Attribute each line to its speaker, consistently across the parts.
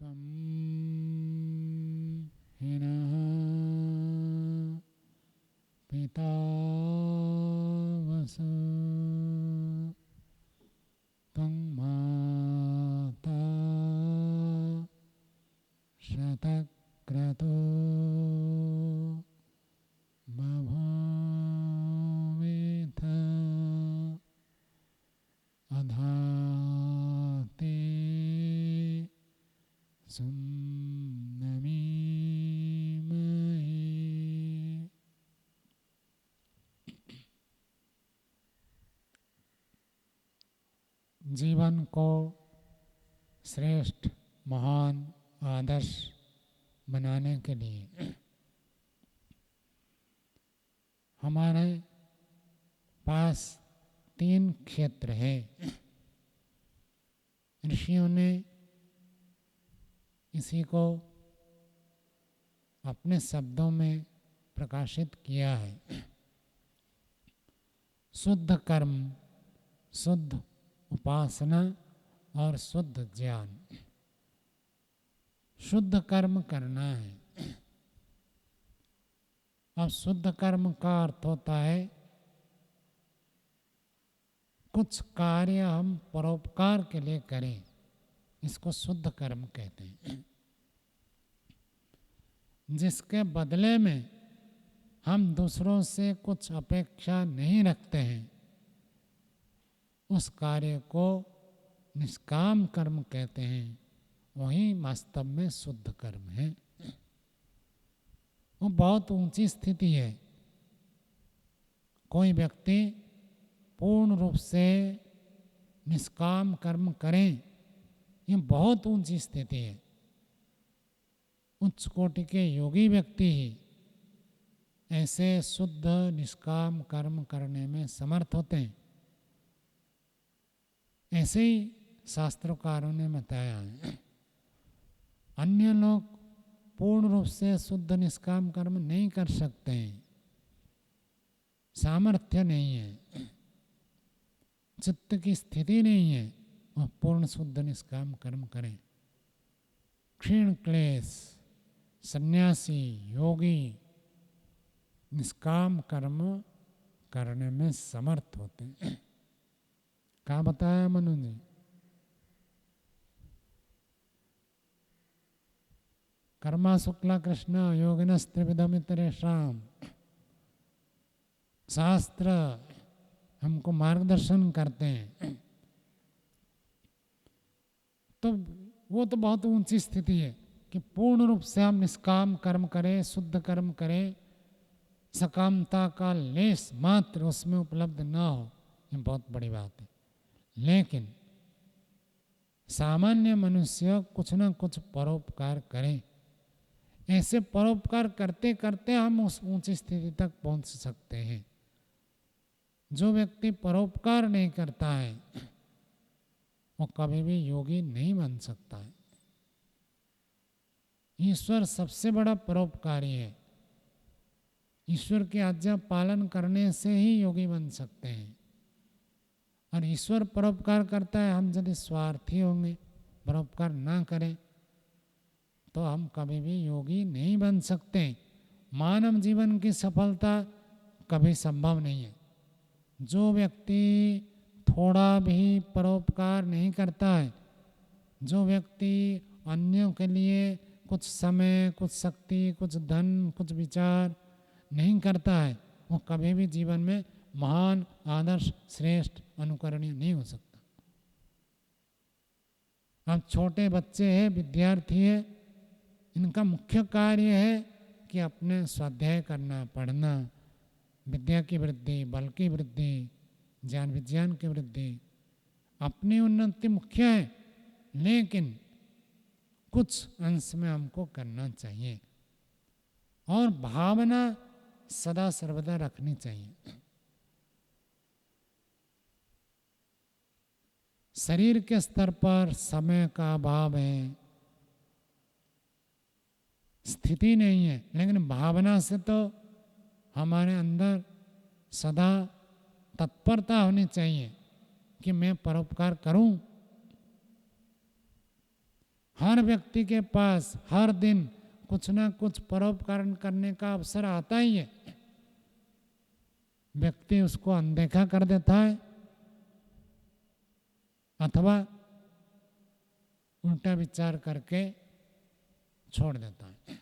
Speaker 1: त्वं हिनः पितावसु त्वं माता शतक्रतो बभूविथ अधाते सुम्नमीमहे। जीवन को श्रेष्ठ महान आदर्श बनाने के लिए हमारे पास 3 क्षेत्र है। ऋषियों ने इसी को अपने शब्दों में प्रकाशित किया है। शुद्ध कर्म, शुद्ध उपासना और शुद्ध ज्ञान। शुद्ध कर्म करना है। अब शुद्ध कर्म का अर्थ होता है कुछ कार्य हम परोपकार के लिए करें, इसको शुद्ध कर्म कहते हैं। जिसके बदले में हम दूसरों से कुछ अपेक्षा नहीं रखते हैं, उस कार्य को निष्काम कर्म कहते हैं। वही वास्तव में शुद्ध कर्म है। वो बहुत ऊंची स्थिति है। कोई व्यक्ति पूर्ण रूप से निष्काम कर्म करें, ये बहुत ऊंची स्थिति है। उच्च कोटि के योगी व्यक्ति ही ऐसे शुद्ध निष्काम कर्म करने में समर्थ होते हैं। ऐसे ही शास्त्रकारों ने बताया है। अन्य लोग पूर्ण रूप से शुद्ध निष्काम कर्म नहीं कर सकते हैं, सामर्थ्य नहीं है, चित्त की स्थिति नहीं है वह पूर्ण शुद्ध निष्काम कर्म करें। क्षीण क्लेश सन्यासी योगी निष्काम कर्म करने में समर्थ होते हैं। क्या बताया मनु जी? कर्मा शुक्ला कृष्ण योगिनस्त्रिविधमितरेषाम्। शास्त्र हमको मार्गदर्शन करते हैं। तो वो तो बहुत ऊंची स्थिति है कि पूर्ण रूप से हम निष्काम कर्म करें, शुद्ध कर्म करें, सकामता का लेस मात्र उसमें उपलब्ध ना हो, ये बहुत बड़ी बात है। लेकिन सामान्य मनुष्य कुछ ना कुछ परोपकार करें। ऐसे परोपकार करते करते हम उस ऊंची स्थिति तक पहुंच सकते हैं। जो व्यक्ति परोपकार नहीं करता है वो कभी भी योगी नहीं बन सकता है। ईश्वर सबसे बड़ा परोपकारी है। ईश्वर की आज्ञा पालन करने से ही योगी बन सकते हैं। और ईश्वर परोपकार करता है, हम यदि स्वार्थी होंगे, परोपकार ना करें, तो हम कभी भी योगी नहीं बन सकते। मानव जीवन की सफलता कभी संभव नहीं है। जो व्यक्ति थोड़ा भी परोपकार नहीं करता है, जो व्यक्ति अन्यों के लिए कुछ समय, कुछ शक्ति, कुछ धन, कुछ विचार नहीं करता है, वो कभी भी जीवन में महान, आदर्श, श्रेष्ठ, अनुकरणीय नहीं हो सकता। अब छोटे बच्चे हैं, विद्यार्थी है, इनका मुख्य कार्य है कि अपने स्वाध्याय करना, पढ़ना, विद्या की वृद्धि, बल की वृद्धि, ज्ञान विज्ञान की वृद्धि, अपनी उन्नति मुख्य है। लेकिन कुछ अंश में हमको करना चाहिए और भावना सदा सर्वदा रखनी चाहिए। शरीर के स्तर पर समय का अभाव है, स्थिति नहीं है, लेकिन भावना से तो हमारे अंदर सदा तत्परता होनी चाहिए कि मैं परोपकार करूं। हर व्यक्ति के पास हर दिन कुछ ना कुछ परोपकार करने का अवसर आता ही है, व्यक्ति उसको अनदेखा कर देता है अथवा उल्टा विचार करके छोड़ देता है।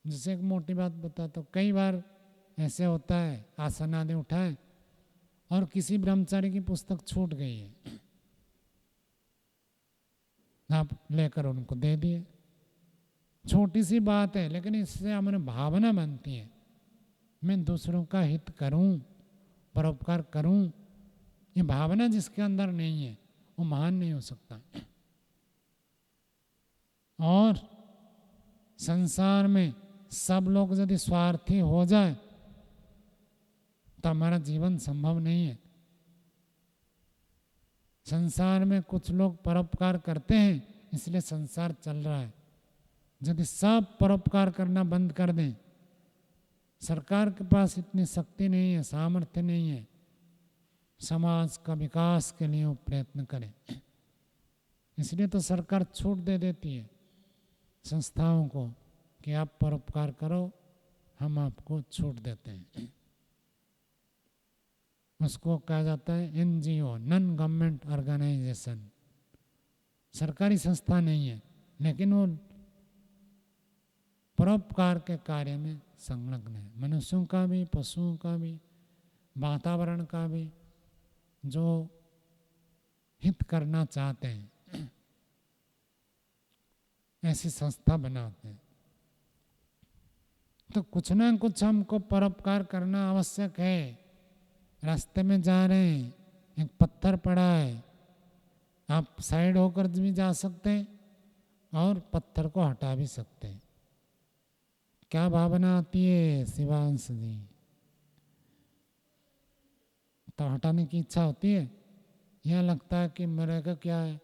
Speaker 1: जैसे एक मोटी बात बताता हूँ, कई बार ऐसे होता है आसन आदि उठाए और किसी ब्रह्मचारी की पुस्तक छूट गई है, आप लेकर उनको दे दिए, छोटी सी बात है लेकिन इससे हमारी भावना बनती है, मैं दूसरों का हित करूं, परोपकार करूं। ये भावना जिसके अंदर नहीं है वो महान नहीं हो सकता। और संसार में सब लोग यदि स्वार्थी हो जाए तो हमारा जीवन संभव नहीं है। संसार में कुछ लोग परोपकार करते हैं इसलिए संसार चल रहा है। यदि सब परोपकार करना बंद कर दें, सरकार के पास इतनी शक्ति नहीं है, सामर्थ्य नहीं है, समाज का विकास के लिए वो प्रयत्न करें, इसलिए तो सरकार छूट दे देती है संस्थाओं को कि आप परोपकार करो, हम आपको छूट देते हैं। उसको कहा जाता है एनजीओ, नॉन गवर्नमेंट ऑर्गेनाइजेशन। सरकारी संस्था नहीं है लेकिन वो परोपकार के कार्य में संलग्न है, मनुष्यों का भी, पशुओं का भी, वातावरण का भी, जो हित करना चाहते हैं ऐसी संस्था बनाते हैं। तो कुछ ना कुछ हमको परोपकार करना आवश्यक है। रास्ते में जा रहे हैं, एक पत्थर पड़ा है, आप साइड होकर भी जा सकते हैं और पत्थर को हटा भी सकते हैं। क्या भावना आती है शिवांश जी? तो हटाने की इच्छा होती है या लगता है कि मेरे का क्या है,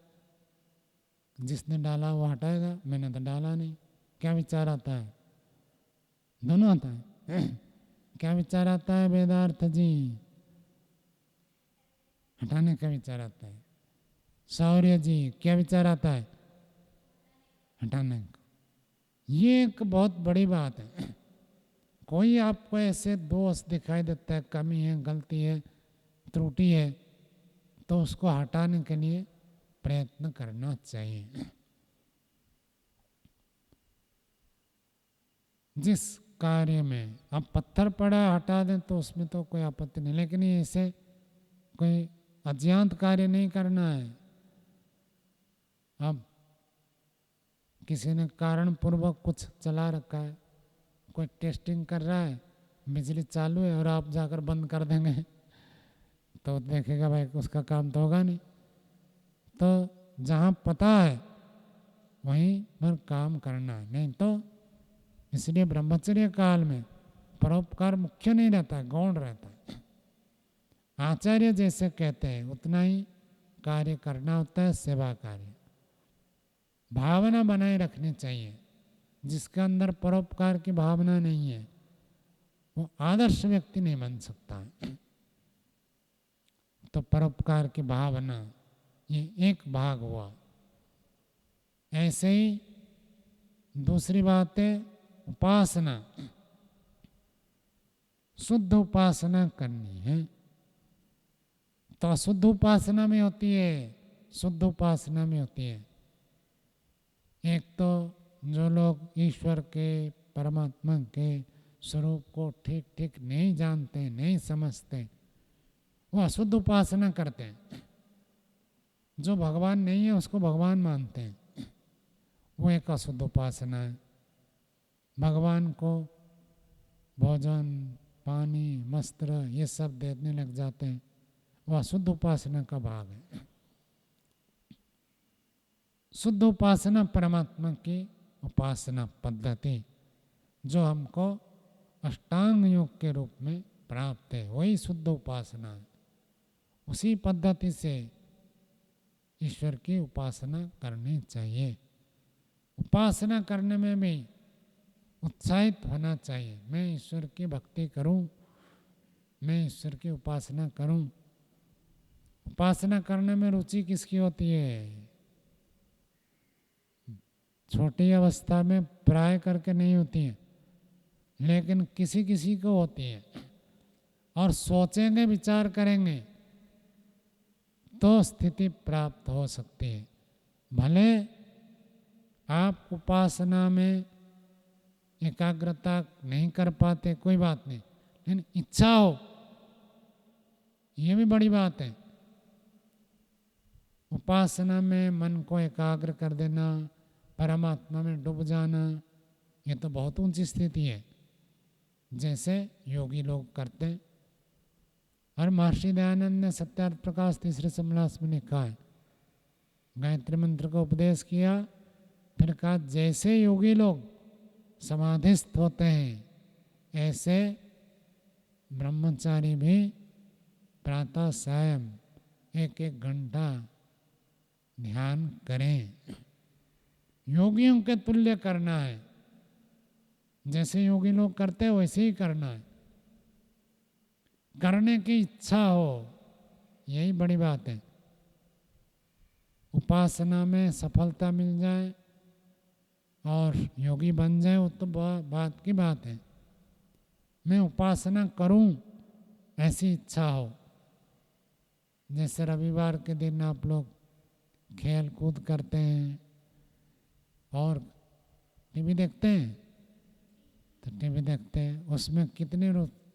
Speaker 1: जिसने डाला वो हटाएगा, मैंने तो डाला नहीं? क्या विचार आता है? दोनों आता है। क्या विचार आता है वेदार्थ जी? हटाने का विचार आता है। शौर्य जी क्या विचार आता है? हटाने का। ये एक बहुत बड़ी बात है। कोई आपको ऐसे दोष दिखाई देता है, कमी है, गलती है, त्रुटि है, तो उसको हटाने के लिए प्रयत्न करना चाहिए। जिस कार्य में अब पत्थर पड़ा हटा दें तो उसमें तो कोई आपत्ति नहीं, लेकिन ये ऐसे कोई अज्ञात कार्य नहीं करना है। अब किसी ने कारण पूर्वक कुछ चला रखा है, कोई टेस्टिंग कर रहा है, बिजली चालू है और आप जाकर बंद कर देंगे तो देखेगा भाई उसका काम तो होगा नहीं। तो जहाँ पता है वहीं पर काम करना है, नहीं तो इसलिए ब्रह्मचर्य काल में परोपकार मुख्य नहीं रहता, गौण रहता है। आचार्य जैसे कहते हैं उतना ही कार्य करना होता है, सेवा कार्य। भावना बनाए रखनी चाहिए। जिसके अंदर परोपकार की भावना नहीं है वो आदर्श व्यक्ति नहीं बन सकता। तो परोपकार की भावना ये एक भाग हुआ। ऐसे ही दूसरी बात है उपासना। शुद्ध उपासना करनी है तो अशुद्ध उपासना में होती है, शुद्ध उपासना में होती है। एक तो जो लोग ईश्वर के, परमात्मा के स्वरूप को ठीक ठीक नहीं जानते, नहीं समझते, वो अशुद्ध उपासना करते हैं। जो भगवान नहीं है उसको भगवान मानते हैं, वो एक अशुद्ध उपासना है। भगवान को भोजन, पानी, वस्त्र ये सब देने लग जाते हैं, वो अशुद्ध उपासना का भाग है। शुद्ध उपासना परमात्मा की उपासना पद्धति जो हमको अष्टांग योग के रूप में प्राप्त है, वही शुद्ध उपासना है। उसी पद्धति से ईश्वर की उपासना करनी चाहिए। उपासना करने में भी उत्साहित होना चाहिए। मैं ईश्वर की भक्ति करूं, मैं ईश्वर की उपासना करूं। उपासना करने में रुचि किसकी होती है? छोटी अवस्था में प्राय करके नहीं होती हैं, लेकिन किसी किसी को होती है। और सोचेंगे, विचार करेंगे तो स्थिति प्राप्त हो सकती है। भले आप उपासना में एकाग्रता नहीं कर पाते, कोई बात नहीं, लेकिन इच्छा हो, ये भी बड़ी बात है। उपासना में मन को एकाग्र कर देना, परमात्मा में डूब जाना, ये तो बहुत ऊंची स्थिति है, जैसे योगी लोग करते हैं। और महर्षि दयानंद ने सत्यार्थ प्रकाश तीसरे समलास में लिखा है, गायत्री मंत्र का उपदेश किया, फिर कहा जैसे योगी लोग समाधिस्थ होते हैं, ऐसे ब्रह्मचारी भी प्रातः सायं 1-1 घंटा ध्यान करें। योगियों के तुल्य करना है, जैसे योगी लोग करते हैं वैसे ही करना है। करने की इच्छा हो, यही बड़ी बात है। उपासना में सफलता मिल जाए और योगी बन जाए, वो तो बात की बात है। मैं उपासना करूं, ऐसी इच्छा हो। जैसे रविवार के दिन आप लोग खेल कूद करते हैं और टीवी देखते हैं, तो टीवी देखते हैं, उसमें कितनी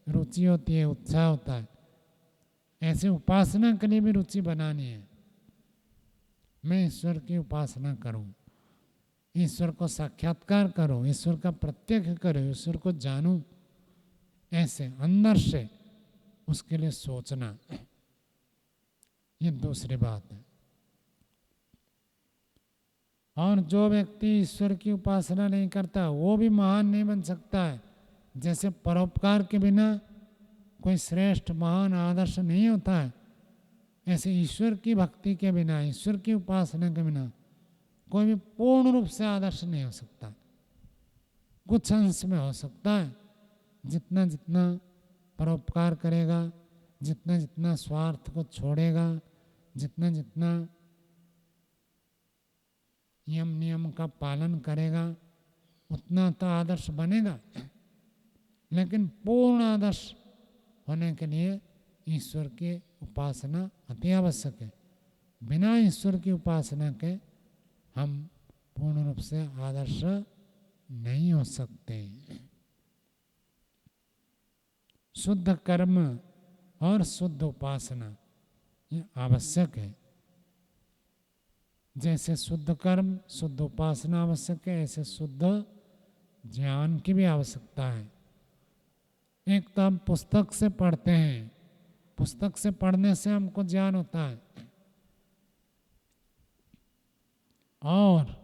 Speaker 1: रुचि होती है, उत्साह होता है। ऐसे उपासना के लिए भी रुचि बनानी है। मैं ईश्वर की उपासना करूं, ईश्वर को साक्षात्कार करूं, ईश्वर का प्रत्यक्ष करूं, ईश्वर को जानूं, ऐसे अंदर से उसके लिए सोचना, ये दूसरी बात है। और जो व्यक्ति ईश्वर की उपासना नहीं करता वो भी महान नहीं बन सकता है। जैसे परोपकार के बिना कोई श्रेष्ठ महान आदर्श नहीं होता है, ऐसे ईश्वर की भक्ति के बिना, ईश्वर की उपासना के बिना कोई भी पूर्ण रूप से आदर्श नहीं हो सकता। कुछ अंश में हो सकता है। जितना जितना परोपकार करेगा, जितना जितना स्वार्थ को छोड़ेगा, जितना जितना यम नियम का पालन करेगा, उतना तो आदर्श बनेगा। लेकिन पूर्ण आदर्श होने के लिए ईश्वर की उपासना अति आवश्यक है। बिना ईश्वर की उपासना के हम पूर्ण रूप से आदर्श नहीं हो सकते। शुद्ध कर्म और शुद्ध उपासना ये आवश्यक है। जैसे शुद्ध कर्म, शुद्ध उपासना आवश्यक है, ऐसे शुद्ध ज्ञान की भी आवश्यकता है। एक तो हम पुस्तक से पढ़ते हैं, पुस्तक से पढ़ने से हमको ज्ञान होता है, और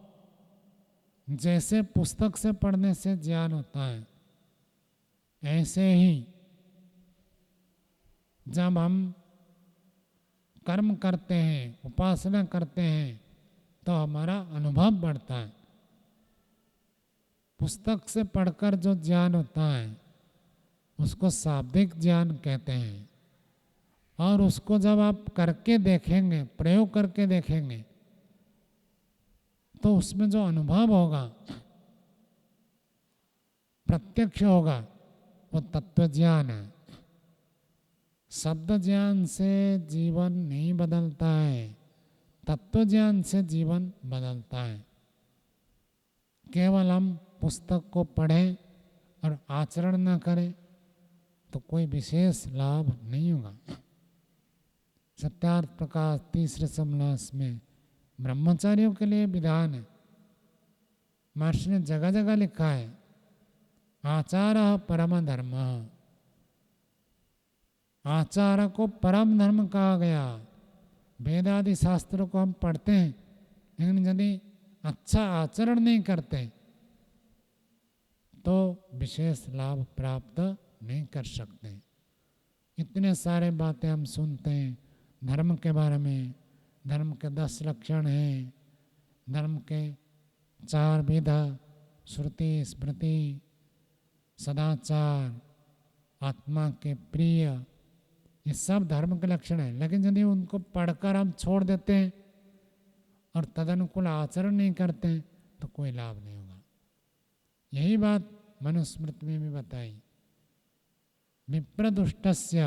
Speaker 1: जैसे पुस्तक से पढ़ने से ज्ञान होता है, ऐसे ही जब हम कर्म करते हैं, उपासना करते हैं, तो हमारा अनुभव बढ़ता है। पुस्तक से पढ़कर जो ज्ञान होता है उसको शाब्दिक ज्ञान कहते हैं, और उसको जब आप करके देखेंगे, प्रयोग करके देखेंगे, तो उसमें जो अनुभव होगा, प्रत्यक्ष होगा, वो तत्व ज्ञान है। शब्द ज्ञान से जीवन नहीं बदलता है, तत्व ज्ञान से जीवन बदलता है। केवल हम पुस्तक को पढ़ें और आचरण न करें तो कोई विशेष लाभ नहीं होगा। सत्यार्थ प्रकाश तीसरे समलास में ब्रह्मचारियों के लिए विधान है। महर्षि ने जगह जगह लिखा है, आचारः परम धर्म। आचार को परम धर्म कहा गया। वेद आदि शास्त्रों को हम पढ़ते हैं, लेकिन यदि अच्छा आचरण नहीं करते तो विशेष लाभ प्राप्त नहीं कर सकते। इतने सारे बातें हम सुनते हैं धर्म के बारे में। धर्म के 10 लक्षण हैं, धर्म के 4 विधा, श्रुति, स्मृति, सदाचार, आत्मा के प्रिय, ये सब धर्म के लक्षण हैं। लेकिन यदि उनको पढ़कर हम छोड़ देते हैं और तदनुकूल आचरण नहीं करते हैं तो कोई लाभ नहीं होगा। यही बात मनुस्मृति में भी बताई, विप्रदुष्टस्य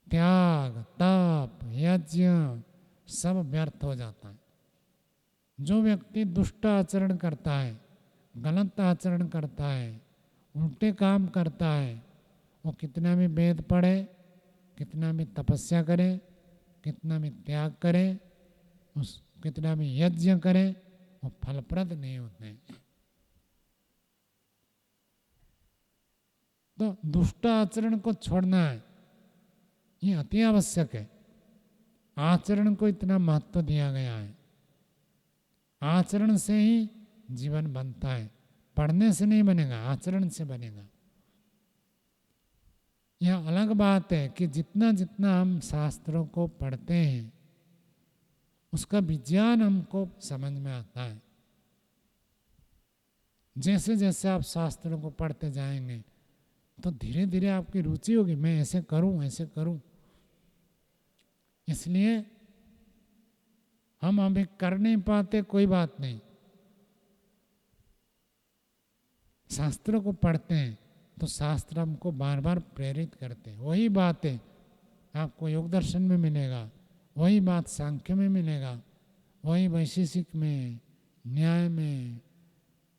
Speaker 1: त्याग तप यज्ञ सब व्यर्थ हो जाता है। जो व्यक्ति दुष्ट आचरण करता है, गलत आचरण करता है, उल्टे काम करता है, वो कितना भी वेद पढ़े, कितना भी तपस्या करे, कितना भी त्याग करे, कितना भी यज्ञ करे, वो फलप्रद नहीं होते। तो दुष्ट आचरण को छोड़ना है, ये अति आवश्यक है। आचरण को इतना महत्व दिया गया है। आचरण से ही जीवन बनता है, पढ़ने से नहीं बनेगा, आचरण से बनेगा। यह अलग बात है कि जितना जितना हम शास्त्रों को पढ़ते हैं उसका विज्ञान हमको समझ में आता है। जैसे जैसे आप शास्त्रों को पढ़ते जाएंगे तो धीरे धीरे आपकी रुचि होगी, मैं ऐसे करूं ऐसे करूं। इसलिए हम अभी कर नहीं पाते, कोई बात नहीं, शास्त्रों को पढ़ते हैं तो शास्त्र हमको बार बार प्रेरित करते हैं। वही बात है आपको योग दर्शन में मिलेगा, वही बात सांख्य में मिलेगा, वही वैशेषिक में, न्याय में,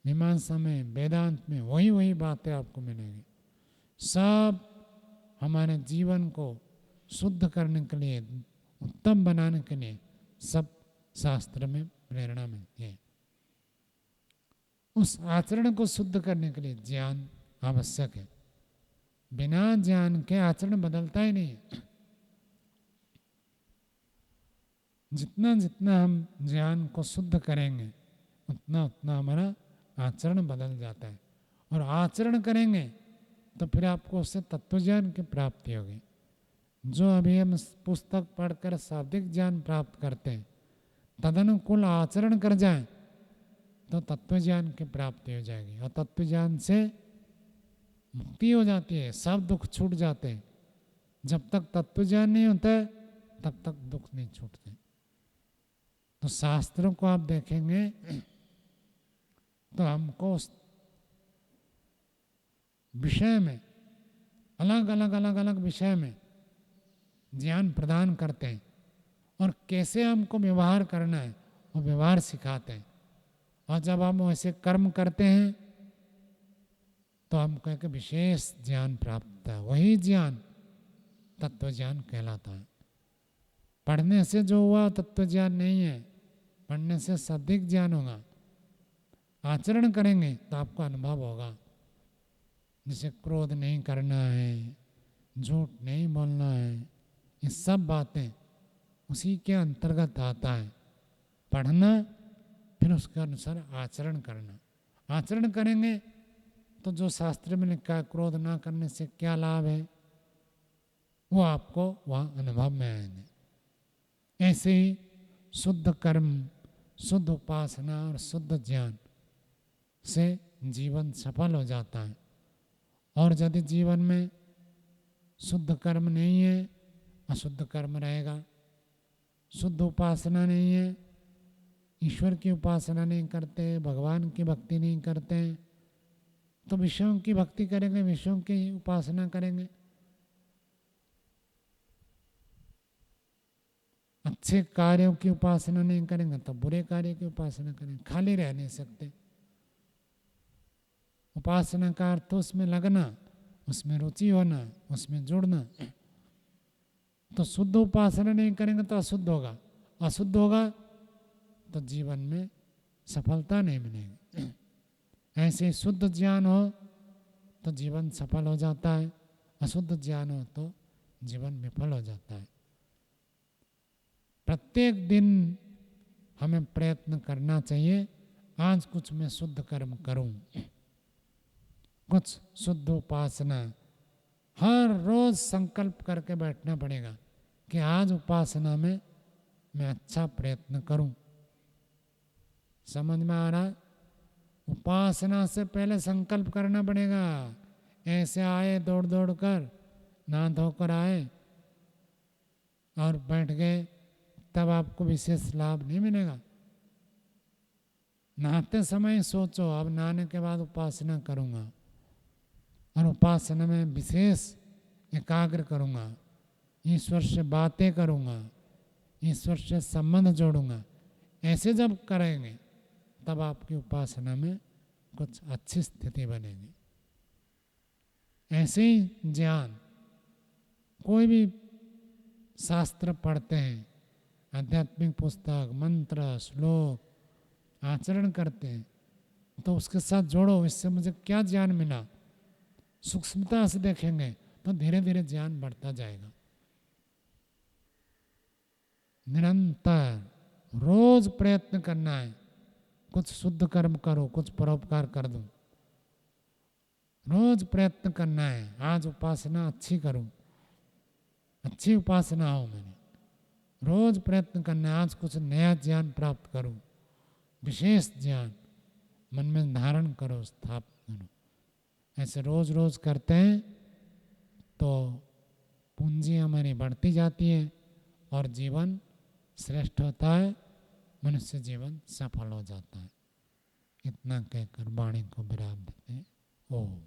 Speaker 1: मीमांसा में, वेदांत में वही बातें आपको मिलेंगी। सब हमारे जीवन को शुद्ध करने के लिए, उत्तम बनाने के लिए सब शास्त्र में प्रेरणा मिलती है। उस आचरण को शुद्ध करने के लिए ज्ञान आवश्यक है। बिना ज्ञान के आचरण बदलता ही नहीं है। जितना जितना हम ज्ञान को शुद्ध करेंगे उतना उतना हमारा आचरण बदल जाता है। और आचरण करेंगे तो फिर आपको उससे तत्वज्ञान की प्राप्ति होगी। जो अभी हम पुस्तक पढ़कर शाब्दिक ज्ञान प्राप्त करते हैं, तदनुकूल आचरण कर जाएं तो तत्वज्ञान की प्राप्ति हो जाएगी। और तत्वज्ञान से मुक्ति हो जाती है, सब दुख छूट जाते हैं। जब तक तत्वज्ञान नहीं होता है तब तक दुख नहीं छूटते। तो शास्त्रों को आप देखेंगे तो हमको उस विषय में अलग अलग विषय में ज्ञान प्रदान करते हैं और कैसे हमको व्यवहार करना है वो व्यवहार सिखाते हैं। और जब हम वैसे कर्म करते हैं तो हमको एक विशेष ज्ञान प्राप्त होता है। वही ज्ञान तत्व ज्ञान कहलाता है। पढ़ने से जो हुआ तत्व ज्ञान नहीं है, पढ़ने से शाब्दिक ज्ञान होगा। आचरण करेंगे तो आपको अनुभव होगा। जैसे क्रोध नहीं करना है, झूठ नहीं बोलना है, ये सब बातें उसी के अंतर्गत आता है। पढ़ना फिर उसके अनुसार आचरण करना। आचरण करेंगे तो जो शास्त्र में लिखा है क्रोध ना करने से क्या लाभ है वो आपको वहाँ अनुभव में आएंगे। ऐसे ही शुद्ध कर्म, शुद्ध उपासना और शुद्ध ज्ञान से जीवन सफल हो जाता है। और यदि जीवन में शुद्ध कर्म नहीं है, अशुद्ध कर्म रहेगा। शुद्ध उपासना नहीं है, ईश्वर की उपासना नहीं करते, भगवान की भक्ति नहीं करते, तो विषयों की भक्ति करेंगे, विषयों की उपासना करेंगे। अच्छे कार्यों की उपासना नहीं करेंगे तो बुरे कार्य की उपासना करेंगे। खाली रह नहीं सकते। उपासना का अर्थ उसमें लगना, उसमें रुचि होना, उसमें जुड़ना। तो शुद्ध उपासना नहीं करेंगे तो अशुद्ध होगा, अशुद्ध होगा तो जीवन में सफलता नहीं मिलेगी। ऐसे शुद्ध ज्ञान हो तो जीवन सफल हो जाता है, अशुद्ध ज्ञान हो तो जीवन विफल हो जाता है। प्रत्येक दिन हमें प्रयत्न करना चाहिए, आज कुछ मैं शुद्ध कर्म करूं, कुछ शुद्ध उपासना। हर रोज संकल्प करके बैठना पड़ेगा कि आज उपासना में मैं अच्छा प्रयत्न करूं। समझ में आ रहा है? उपासना से पहले संकल्प करना पड़ेगा। ऐसे आए दौड़ दौड़ कर, नहा धोकर आए और बैठ गए, तब आपको विशेष लाभ नहीं मिलेगा। नहाते समय सोचो अब नहाने के बाद उपासना करूँगा, और उपासना में विशेष एकाग्र करूँगा, ईश्वर से बातें करूँगा, ईश्वर से संबंध जोड़ूंगा। ऐसे जब करेंगे तब आपकी उपासना में कुछ अच्छी स्थिति बनेगी। ऐसे ही ज्ञान, कोई भी शास्त्र पढ़ते हैं, आध्यात्मिक पुस्तक, मंत्र, श्लोक, आचरण करते हैं, तो उसके साथ जोड़ो, इससे मुझे क्या ज्ञान मिला, सूक्ष्मता से देखेंगे तो धीरे धीरे ज्ञान बढ़ता जाएगा। निरंतर रोज प्रयत्न करना है, कुछ शुद्ध कर्म करो, कुछ परोपकार कर दो, रोज प्रयत्न करना है। आज उपासना अच्छी करूं, अच्छी उपासना हो मेरी, रोज प्रयत्न करना है, आज कुछ नया ज्ञान प्राप्त करूं, विशेष ज्ञान मन में धारण करो, स्थापन करो। ऐसे रोज रोज करते हैं तो पूंजी हमारी बढ़ती जाती है और जीवन श्रेष्ठ होता है, मनुष्य जीवन सफल हो जाता है। इतना कहकर वाणी को विराम देते हैं। ओम।